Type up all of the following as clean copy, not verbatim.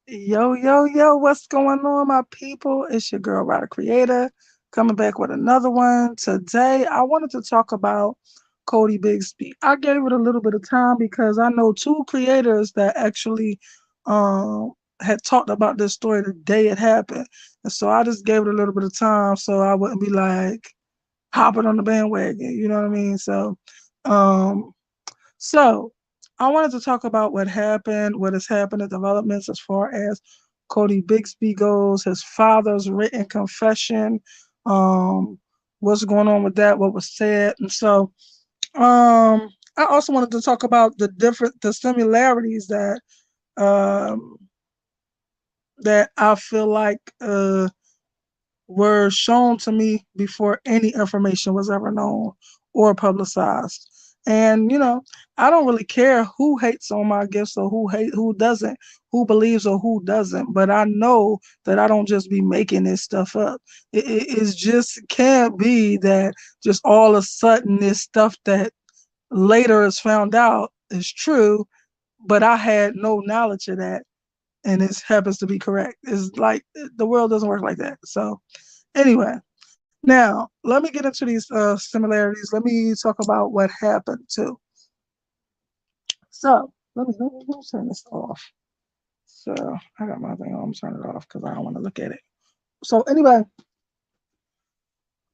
Yo, yo, yo, what's going on, my people? It's your girl, Ryder Creator, coming back with another one. Today, I wanted to talk about Cody Bigsby. I gave it a little bit of time because I know two creators that actually um, had talked about this story the day it happened. And so I just gave it a little bit of time so I wouldn't be like hopping on the bandwagon, you know what I mean? Um, so I wanted to talk about what happened, what has happened, the developments as far as Cody Bigsby goes, his father's written confession, um, what's going on with that, what was said. I also wanted to talk about the similarities um, that I feel like were shown to me before any information was ever known or publicized. And I don't really care who hates on my gifts or who doesn't, who believes or who doesn't. But I know that I don't just be making this stuff up. It's just can't be that just all of a sudden this stuff that later is found out is true, but I had no knowledge of that, and it happens to be correct. It's like the world doesn't work like that. So anyway, now let me get into these similarities. Let me talk about what happened too. So let me turn this off. So I got my thing on. I'm turning it off because I don't want to look at it. So anyway,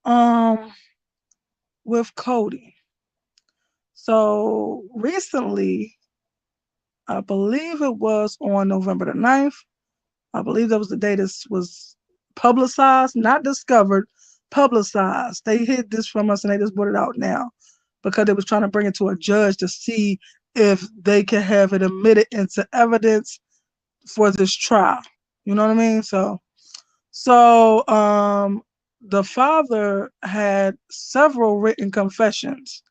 um, with Cody. So recently, I believe it was on November the 9th. I believe that was the day this was publicized, not discovered, publicized. They hid this from us and they just brought it out now because they was trying to bring it to a judge to see if they could have it admitted into evidence for this trial. You know what I mean? So the father had several written confessions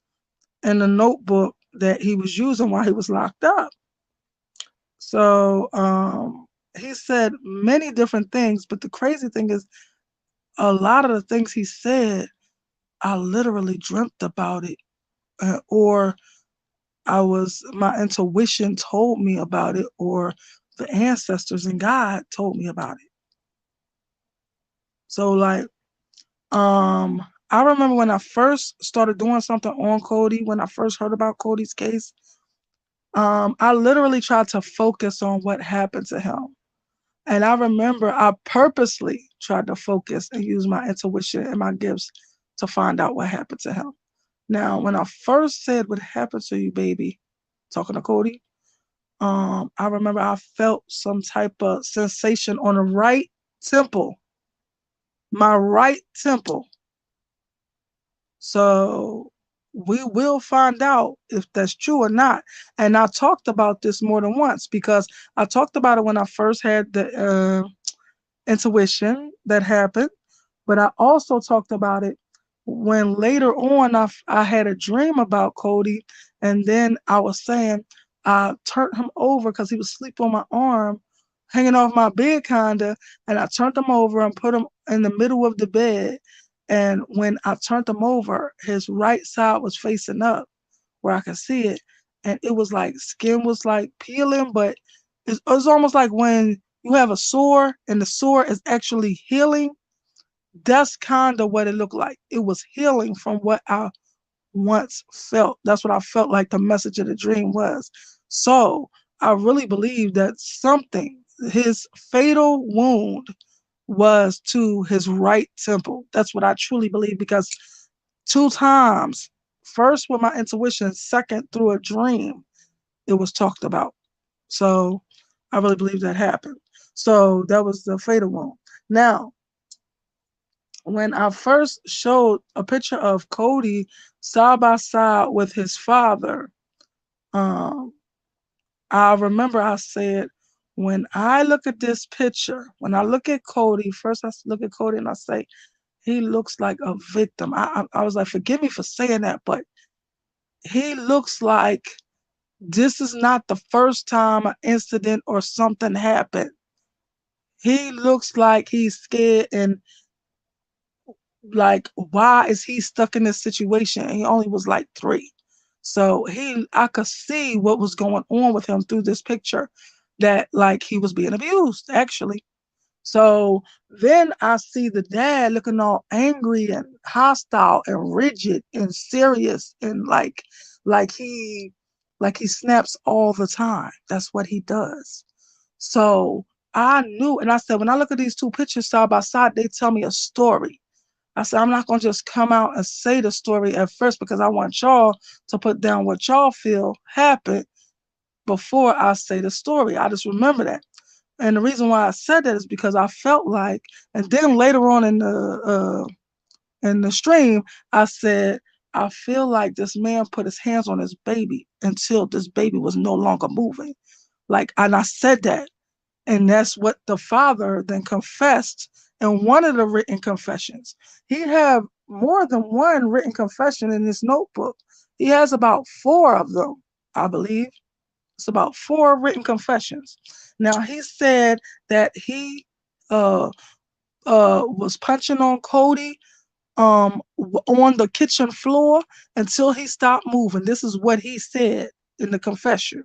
in the notebook that he was using while he was locked up. So he said many different things, but the crazy thing is a lot of the things he said, I literally dreamt about it, or my intuition told me about it, or the ancestors and God told me about it. So like, I remember when I first started doing something on Cody, when I first heard about Cody's case, I literally tried to focus on what happened to him. And I remember I purposely tried to focus and use my intuition and my gifts to find out what happened to him. Now, when I first said what happened to you, baby, talking to Cody, I remember I felt some type of sensation on the right temple, my right temple. So we will find out if that's true or not. And I talked about this more than once because I talked about it when I first had the intuition that happened, but I also talked about it when later on I had a dream about Cody, and then I was saying I turned him over because he was asleep on my arm, hanging off my bed kinda, and I turned him over and put him in the middle of the bed. And when I turned him over, his right side was facing up where I could see it. And it was like skin was like peeling, but it was almost like when you have a sore and the sore is actually healing. That's kind of what it looked like. It was healing from what I once felt. That's what I felt like the message of the dream was. So I really believe that his fatal wound was to his right temple. That's what I truly believe because two times, first with my intuition, second through a dream, it was talked about. So I really believe that happened. So that was the fatal wound. Now, when I first showed a picture of Cody side by side with his father, um, I remember I said, when I look at this picture, when I look at Cody, first I look at Cody and I say, he looks like a victim. I was like, forgive me for saying that, but he looks like this is not the first time an incident or something happened. He looks like he's scared and like, why is he stuck in this situation? And he only was like 3. So I could see what was going on with him through this picture. that like he was being abused, actually. So then I see the dad looking all angry and hostile and rigid and serious and like he like he snaps all the time. That's what he does. So I knew, and I said, when I look at these two pictures side by side, they tell me a story. I said, I'm not gonna just come out and say the story at first because I want y'all to put down what y'all feel happened before I say the story. I just remember that. And the reason why I said that is because I felt like, and then later on in the stream, I said, I feel like this man put his hands on his baby until this baby was no longer moving. Like, and I said that, and that's what the father then confessed in one of the written confessions. He had more than one written confession in his notebook. He has about four of them, I believe. It's about four written confessions. Now he said that he uh was punching on Codi on the kitchen floor until he stopped moving. This is what he said in the confession.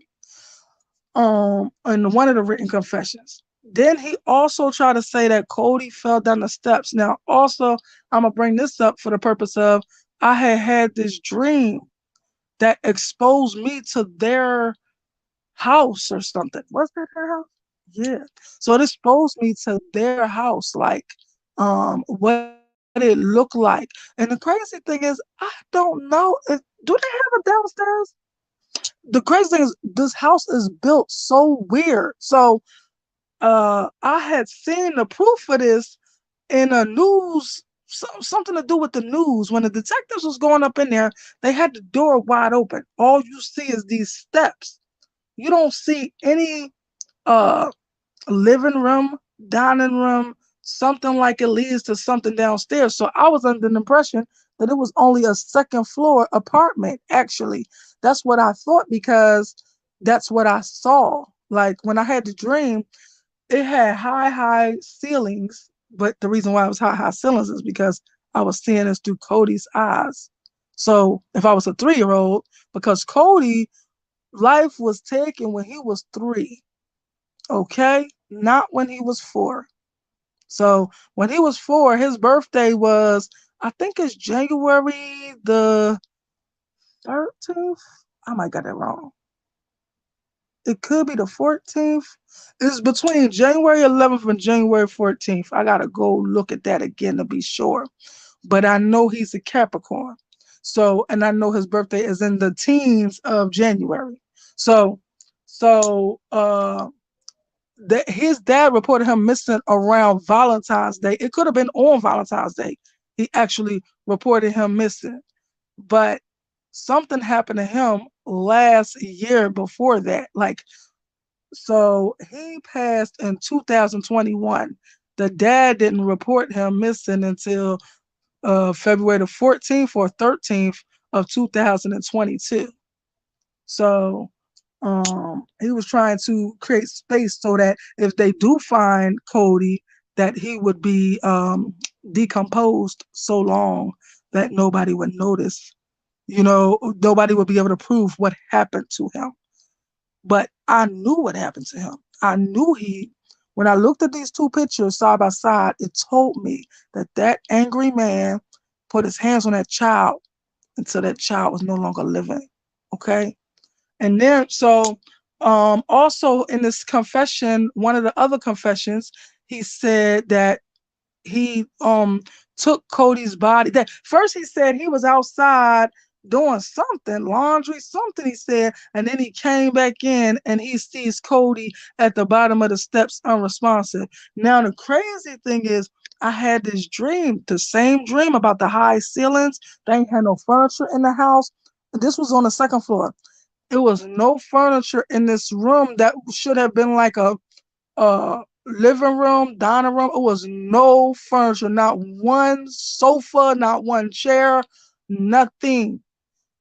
In one of the written confessions. Then he also tried to say that Codi fell down the steps. Now, also, I'm gonna bring this up for the purpose of I had this dream that exposed me to their house or something. Was that her house? Yeah. So it exposed me to their house, like what it looked like. And the crazy thing is, I don't know. Do they have it downstairs? The crazy thing is, this house is built so weird. So I had seen the proof of this in a news, something to do with the news. When the detectives was going up in there, they had the door wide open. All you see is these steps. You don't see any uh living room, dining room, something like it leads to something downstairs. So I was under the impression that it was only a second floor apartment, actually. That's what I thought because that's what I saw. Like when I had the dream, it had high ceilings. But the reason why it was high ceilings is because I was seeing this through Cody's eyes. So if I was a 3-year old, because Cody, life was taken when he was 3. Okay, not when he was 4. So when he was 4, his birthday was, I think it's January the 13th. I might got that wrong. It could be the 14th. It's between January 11th and January 14th. I gotta go look at that again to be sure. But I know he's a Capricorn. So, and I know his birthday is in the teens of January. So, so that his dad reported him missing around Valentine's Day. It could have been on Valentine's Day. He actually reported him missing, but something happened to him last year before that. Like, so he passed in 2021. The dad didn't report him missing until February the 14th or 13th of 2022. So he was trying to create space so that if they do find Cody, that he would be decomposed so long that nobody would notice. You know, nobody would be able to prove what happened to him. But I knew what happened to him. I knew when I looked at these two pictures side by side, it told me that that angry man put his hands on that child until that child was no longer living. Okay. And then, so also in this confession, one of the other confessions, he said that he took Cody's body. That first he said he was outside doing something, laundry, something he said, and then he came back in and he sees Cody at the bottom of the steps unresponsive. Now the crazy thing is I had this dream, the same dream about the high ceilings. They ain't had no furniture in the house. This was on the second floor. It was no furniture in this room that should have been like a living room, dining room. It was no furniture, not one sofa, not one chair, nothing.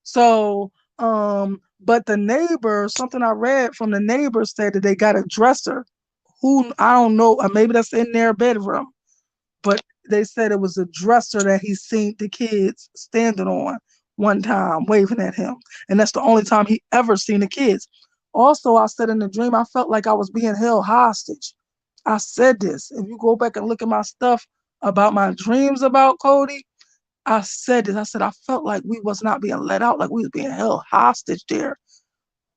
So, but the neighbor, something I read from the neighbor said that they got a dresser. Who I don't know, or maybe that's in their bedroom. But they said it was a dresser that he seen the kids standing on one time, waving at him, and that's the only time he ever seen the kids. Also, I said in the dream, I felt like I was being held hostage. I said this. If you go back and look at my stuff about my dreams about Cody, I said this. I said I felt like we was not being let out, like we was being held hostage there.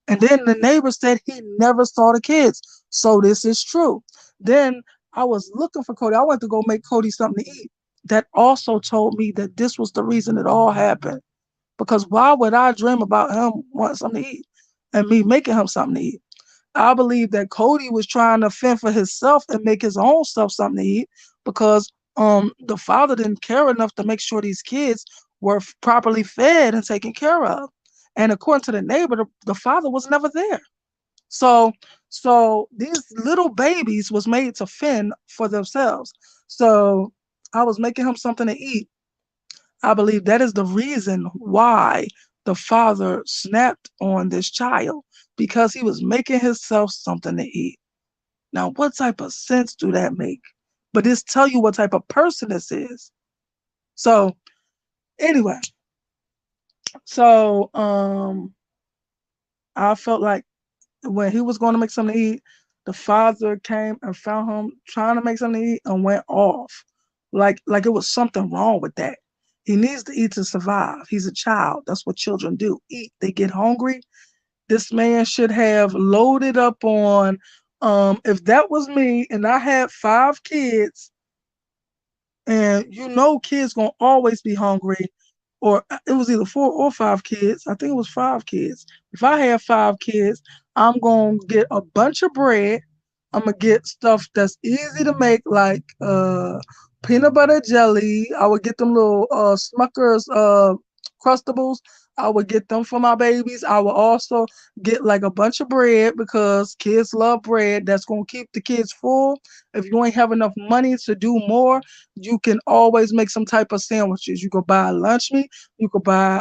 And then the neighbor said he never saw the kids. So this is true. Then I was looking for Cody. I went to go make Cody something to eat. That also told me that this was the reason it all happened. Because why would I dream about him wanting something to eat and me making him something to eat? I believe that Cody was trying to fend for himself and make his own self something to eat because the father didn't care enough to make sure these kids were properly fed and taken care of. And according to the neighbor, the father was never there. So so these little babies was made to fend for themselves. So I was making him something to eat. I believe that is the reason why the father snapped on this child because he was making himself something to eat. Now, what type of sense do that make? But this tell you what type of person this is. So anyway, so I felt like when he was going to make something to eat, the father came and found him trying to make something to eat and went off. Like it was something wrong with that. He needs to eat to survive. He's a child. That's what children do. Eat. They get hungry. This man should have loaded up on if that was me and I had 5 kids, and kids gonna always be hungry, or it was either 4 or 5 kids. I think it was 5 kids. If I had 5 kids, I'm gonna get a bunch of bread. I'm gonna get stuff that's easy to make, like peanut butter jelly. I would get them little Smuckers crustables. I would get them for my babies. I would also get like a bunch of bread because kids love bread. That's gonna keep the kids full. If you ain't have enough money to do more, you can always make some type of sandwiches. You could buy lunch meat. You could buy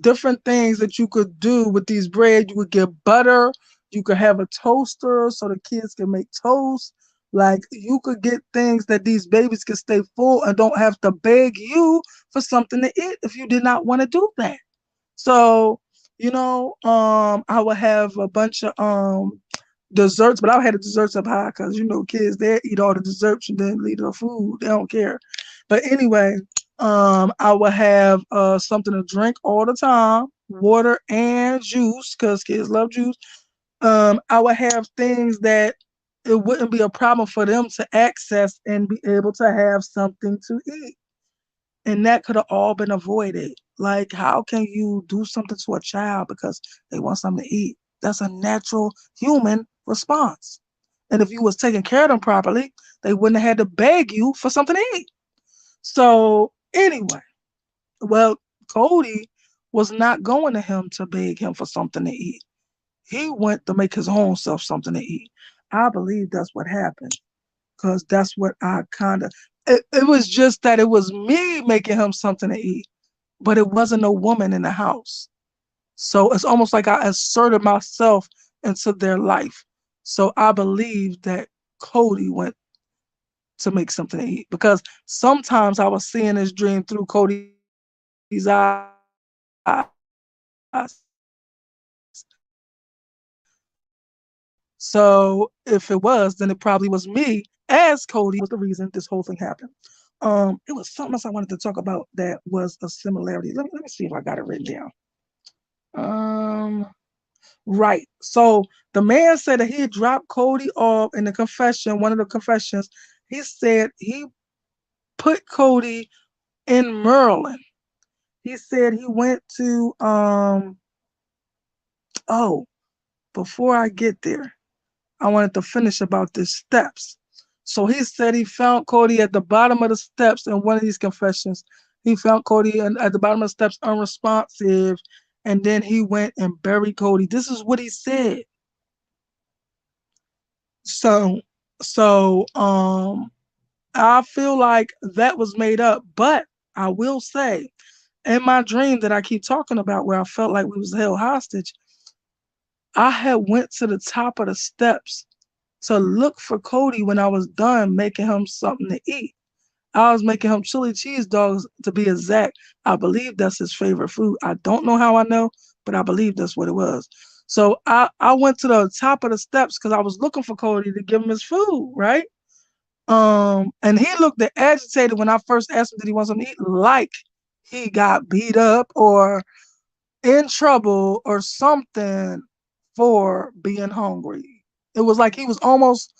different things that you could do with these bread. You could get butter. You could have a toaster so the kids can make toast. Like you could get things that these babies can stay full and don't have to beg you for something to eat if you did not want to do that. So, I would have a bunch of desserts, but I had the desserts up high because kids they eat all the desserts and then leave the food. They don't care. But anyway, I would have something to drink all the time, water and juice, because kids love juice. I would have things that it wouldn't be a problem for them to access and be able to have something to eat. And that could have all been avoided. Like, how can you do something to a child because they want something to eat? That's a natural human response. And if you was taking care of them properly, they wouldn't have had to beg you for something to eat. So anyway, well, Cody was not going to him to beg him for something to eat. He went to make his own self something to eat. I believe that's what happened because that's what I kind of. It was just that it was me making him something to eat, but it wasn't no woman in the house. So it's almost like I asserted myself into their life. So I believe that Cody went to make something to eat because sometimes I was seeing this dream through Cody's eyes. So if it was, then it probably was me as Cody was the reason this whole thing happened. It was something else I wanted to talk about that was a similarity. Let me see if I got it written down. Um, right. So the man said that he dropped Cody off in the confession, one of the confessions. He said he put Cody in Maryland. He said he went to oh, before I get there, I wanted to finish about the steps. So he said he found Cody at the bottom of the steps in one of these confessions. He found Cody at the bottom of the steps unresponsive, and then he went and buried Cody. This is what he said. So, so I feel like that was made up, but I will say, in my dream that I keep talking about, where I felt like we was held hostage, I had went to the top of the steps to look for Cody when I was done making him something to eat. I was making him chili cheese dogs to be exact. I believe that's his favorite food. I don't know how I know, but I believe that's what it was. So I went to the top of the steps because I was looking for Cody to give him his food, right? And he looked agitated when I first asked him did he want something to eat, like he got beat up or in trouble or something for being hungry. It was like he was almost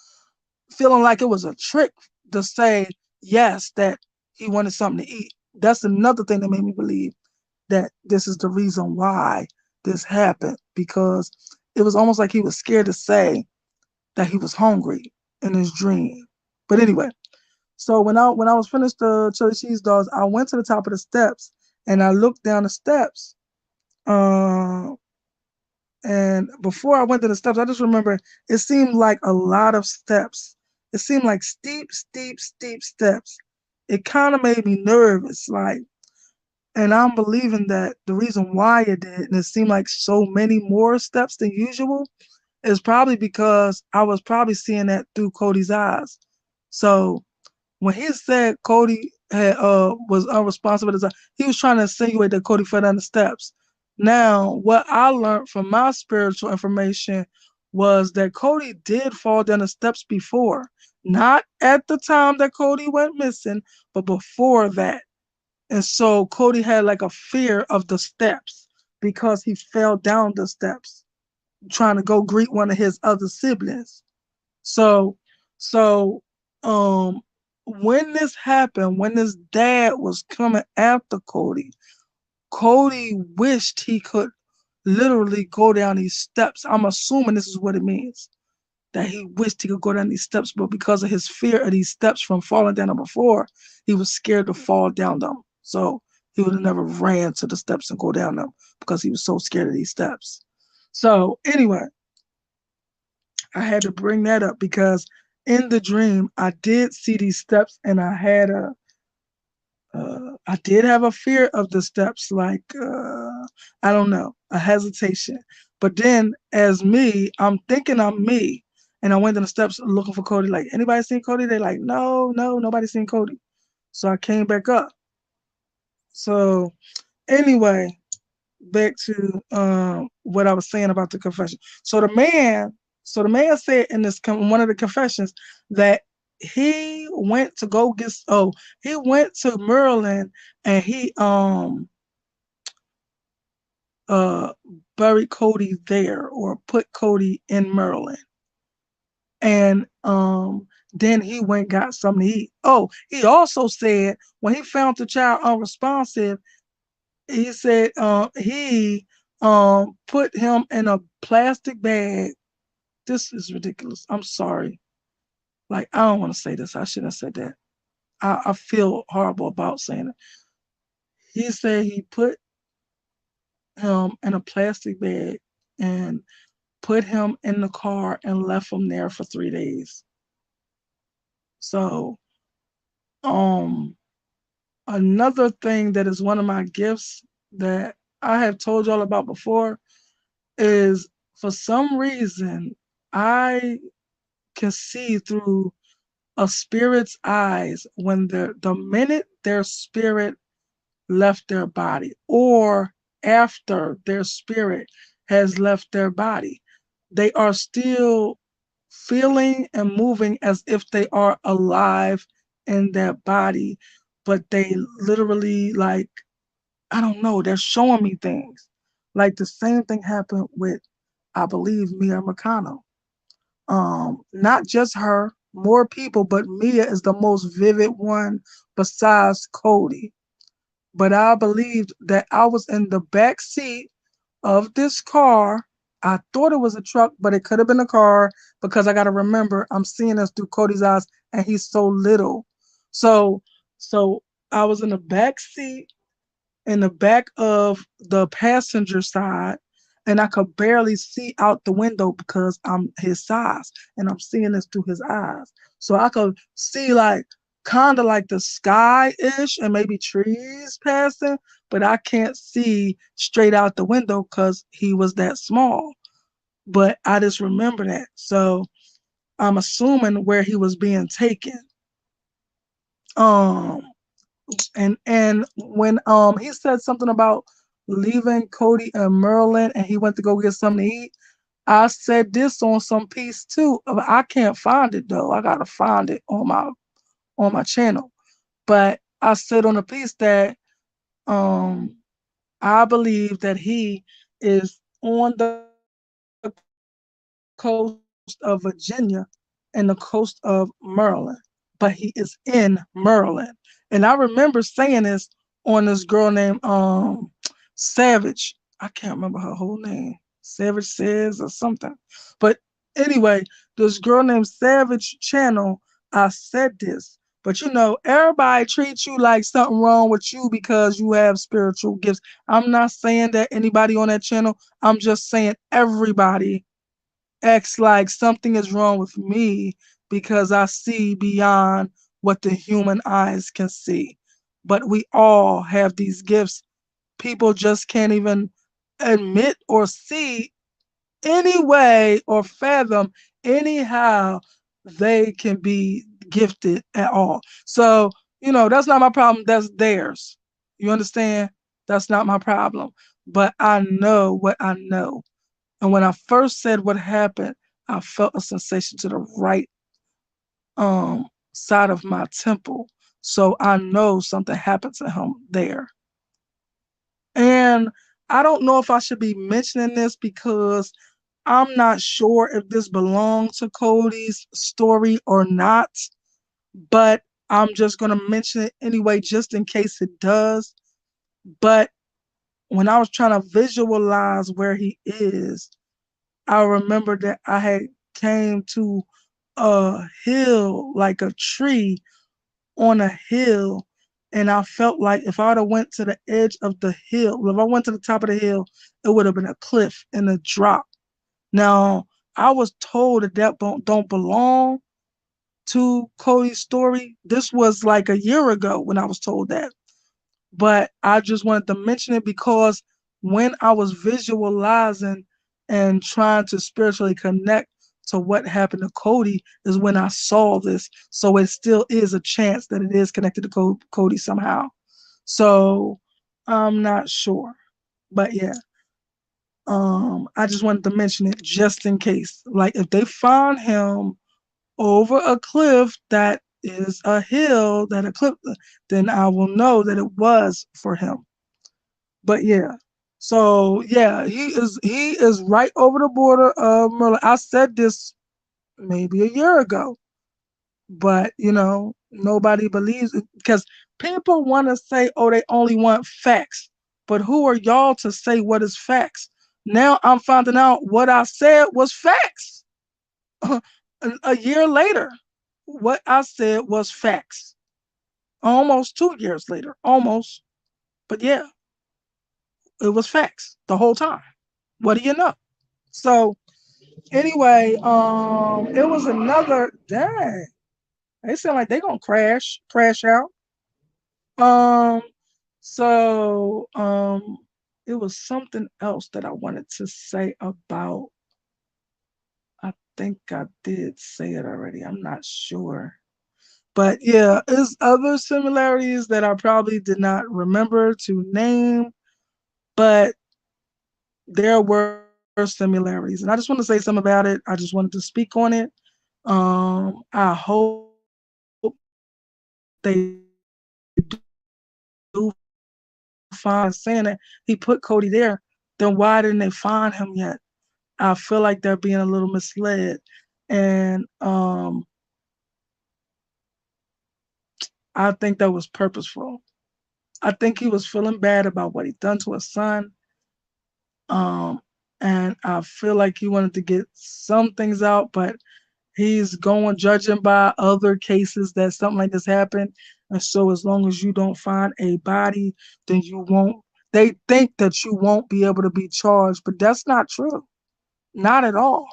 feeling like it was a trick to say yes, that he wanted something to eat. That's another thing that made me believe that this is the reason why this happened, because it was almost like he was scared to say that he was hungry in his dream. But anyway, so when I was finished the chili cheese dogs, I went to the top of the steps and I looked down the steps. Uh, and before I went to the steps, I just remember it seemed like a lot of steps. It seemed like steep, steep, steep steps. It kind of made me nervous, like, and I'm believing that the reason why it did, and it seemed like so many more steps than usual, is probably because I was probably seeing that through Cody's eyes. So when he said Cody had was unresponsible, he was trying to insinuate that Cody fell down the steps. Now, what I learned from my spiritual information was that Cody did fall down the steps before, not at the time that Cody went missing, but before that. And so Cody had like a fear of the steps because he fell down the steps trying to go greet one of his other siblings. So, so, um, when this happened, when his dad was coming after Cody, Cody wished he could literally go down these steps. I'm assuming this is what it means, that he wished he could go down these steps, but because of his fear of these steps from falling down them before, he was scared to fall down them. So he would have never ran to the steps and go down them because he was so scared of these steps. So anyway, I had to bring that up because in the dream I did see these steps and I did have a fear of the steps, like I don't know, a hesitation. But then as me, I'm thinking I'm me, and I went to the steps looking for Cody. Like, anybody seen Cody? They like, no, no, nobody seen Cody. So I came back up. So anyway, back to what I was saying about the confession. So the man said in one of the confessions that he went to go get he went to Maryland and he uh buried Cody there or put Cody in Maryland. And then he went and got something to eat. Oh, he also said when he found the child unresponsive, he said he put him in a plastic bag. This is ridiculous. I'm sorry. Like, I don't want to say this. I shouldn't have said that. I feel horrible about saying it. He said he put him in a plastic bag and put him in the car and left him there for 3 days. So, um, another thing that is one of my gifts that I have told y'all about before is, for some reason I can see through a spirit's eyes when the minute their spirit left their body or after their spirit has left their body, they are still feeling and moving as if they are alive in their body, but they literally, like, I don't know, they're showing me things. Like the same thing happened with, I believe, Mia Mercano. Not just her, more people, but Mia is the most vivid one besides Cody. But I believed that I was in the back seat of this car. I thought it was a truck, but it could have been a car because I got to remember I'm seeing this through Cody's eyes and he's so little. So, so I was in the back seat in the back of the passenger side, and I could barely see out the window because I'm his size and I'm seeing this through his eyes. So I could see like kind of like the sky ish and maybe trees passing, but I can't see straight out the window because he was that small. But I just remember that. So I'm assuming where he was being taken. Um, and when he said something about leaving Cody in Maryland and he went to go get something to eat. I said this on some piece too. I can't find it though. I gotta find it on my channel. But I said on a piece that um I believe that he is on the coast of Virginia and the coast of Maryland, but he is in Maryland. And I remember saying this on this girl named Savage. I can't remember her whole name. Savage says or something. But anyway, this girl named Savage channel, I said this. But everybody treats you like something wrong with you because you have spiritual gifts. I'm not saying that anybody on that channel. I'm just saying everybody acts like something is wrong with me because I see beyond what the human eyes can see. But we all have these gifts. People just can't even admit or see any way or fathom anyhow they can be gifted at all. So, that's not my problem. That's theirs. You understand? That's not my problem. But I know what I know. And when I first said what happened, I felt a sensation to the right side of my temple. So I know something happened to him there. And I don't know if I should be mentioning this because I'm not sure if this belongs to Cody's story or not, but I'm just going to mention it anyway, just in case it does. But when I was trying to visualize where he is, I remember that I had came to a hill, like a tree on a hill, and I felt like if I would have went to the edge of the hill, if I went to the top of the hill, it would have been a cliff and a drop. Now, I was told that don't belong to Cody's story. This was like a year ago when I was told that. But I just wanted to mention it because when I was visualizing and trying to spiritually connect to what happened to Cody is when I saw this. So it still is a chance that it is connected to Cody somehow. So I'm not sure. But yeah, I just wanted to mention it just in case. Like if they find him over a cliff that is a hill that a cliff, then I will know that it was for him. But yeah. So yeah, he is right over the border of Merlin. I said this maybe a year ago, but nobody believes it because people want to say, oh, they only want facts. But who are y'all to say what is facts? Now I'm finding out what I said was facts. A year later, what I said was facts. Almost 2 years later, almost. But yeah, it was facts the whole time. What do you know? So anyway, it was another dang. They sound like they gonna crash out. Um, so it was something else that I wanted to say about. I think I did say it already. I'm not sure. But yeah, there's other similarities that I probably did not remember to name, but there were similarities. And I just want to say something about it. I just wanted to speak on it. I hope they do find saying that he put Cody there. Then why didn't they find him yet? I feel like they're being a little misled. And I think that was purposeful. I think he was feeling bad about what he done to his son. Um, and I feel like he wanted to get some things out, but he's going judging by other cases that something like this happened. And so as long as you don't find a body, then you won't they think that you won't be able to be charged, but that's not true. Not at all.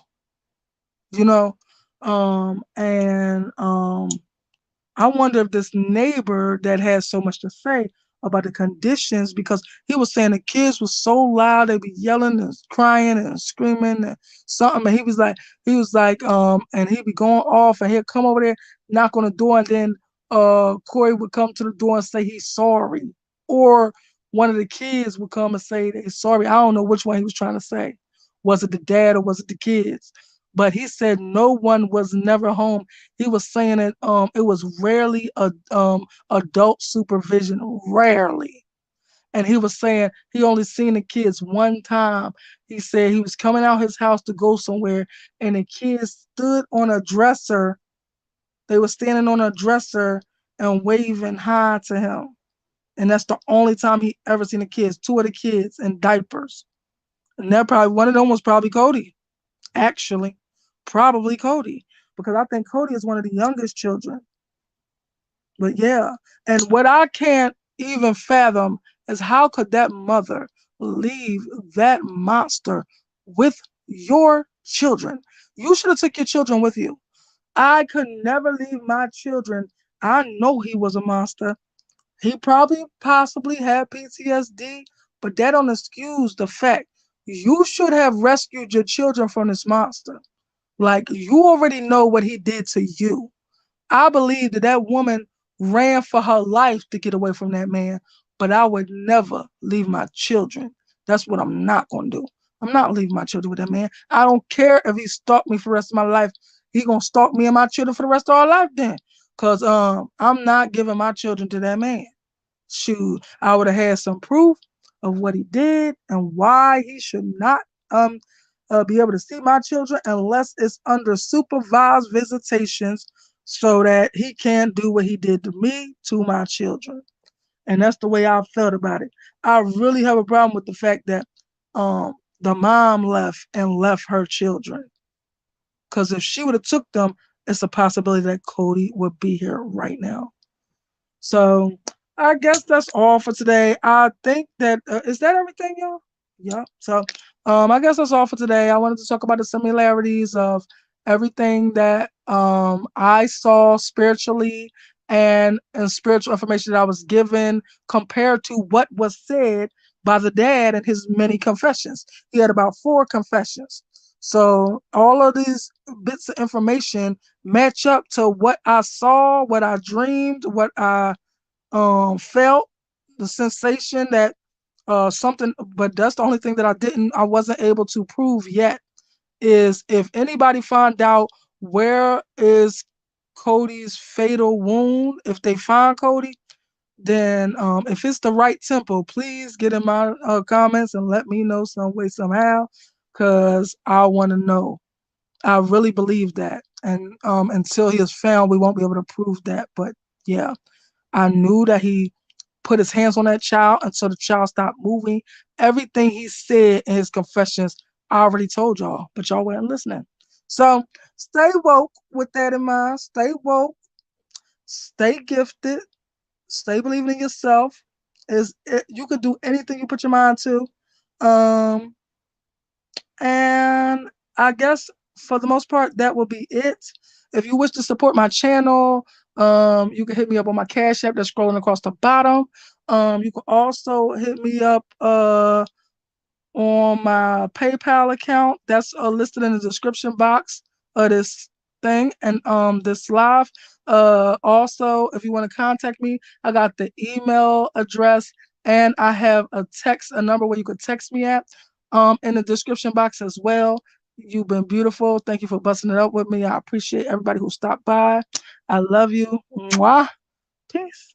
You know? And I wonder if this neighbor that has so much to say about the conditions, because he was saying the kids were so loud, they be yelling and crying and screaming and something. And and he'd be going off, and he'd come over there, knock on the door, and then Corey would come to the door and say he's sorry. Or one of the kids would come and say they sorry. I don't know which one he was trying to say. Was it the dad or was it the kids? But he said no one was never home. He was saying that it was rarely adult supervision, rarely. And he was saying he only seen the kids one time. He said he was coming out his house to go somewhere, and the kids stood on a dresser. They were standing on a dresser and waving hi to him. And that's the only time he ever seen the kids. Two of the kids in diapers. And that probably one of them was probably Cody. Actually, probably Cody, because I think Cody is one of the youngest children. But yeah, and what I can't even fathom is how could that mother leave that monster with your children? You should have took your children with you. I could never leave my children. I know he was a monster. He probably possibly had PTSD, but that don't excuse the fact you should have rescued your children from this monster. Like you already know what he did to you. I believe that that woman ran for her life to get away from that man, but I would never leave my children. That's what I'm not going to do. I'm not leaving my children with that man. I don't care if he stalked me for the rest of my life. He going to stalk me and my children for the rest of our life then. Because I'm not giving my children to that man. Shoot, I would have had some proof of what he did and why he should not um be able to see my children unless it's under supervised visitations so that he can't do what he did to me to my children. And that's the way I felt about it. I really have a problem with the fact that the mom left and left her children. Because if she would have took them, it's a possibility that Cody would be here right now. So I guess that's all for today. I think that is that everything, y'all? Yeah. So I guess that's all for today. I wanted to talk about the similarities of everything that I saw spiritually and spiritual information that I was given compared to what was said by the dad and his many confessions. He had about 4 confessions. So all of these bits of information match up to what I saw, what I dreamed, what I felt, the sensation that something, but that's the only thing that I wasn't able to prove yet is if anybody find out where is Cody's fatal wound, if they find Cody, then if it's the right temple, please get in my comments and let me know some way, somehow, because I want to know. I really believe that. And until he is found, we won't be able to prove that. But yeah, I knew that he put his hands on that child until the child stopped moving. Everything he said in his confessions, I already told y'all, but y'all weren't listening. So stay woke with that in mind. Stay woke, stay gifted, stay believing in yourself. You can do anything you put your mind to. Um, and I guess for the most part, that will be it. If you wish to support my channel, you can hit me up on my Cash App that's scrolling across the bottom. You can also hit me up on my PayPal account that's listed in the description box of this thing and this live. Also, if you want to contact me, I got the email address and I have a number where you could text me at in the description box as well. You've been beautiful. Thank you for busting it up with me. I appreciate everybody who stopped by. I love you. Mwah. Peace.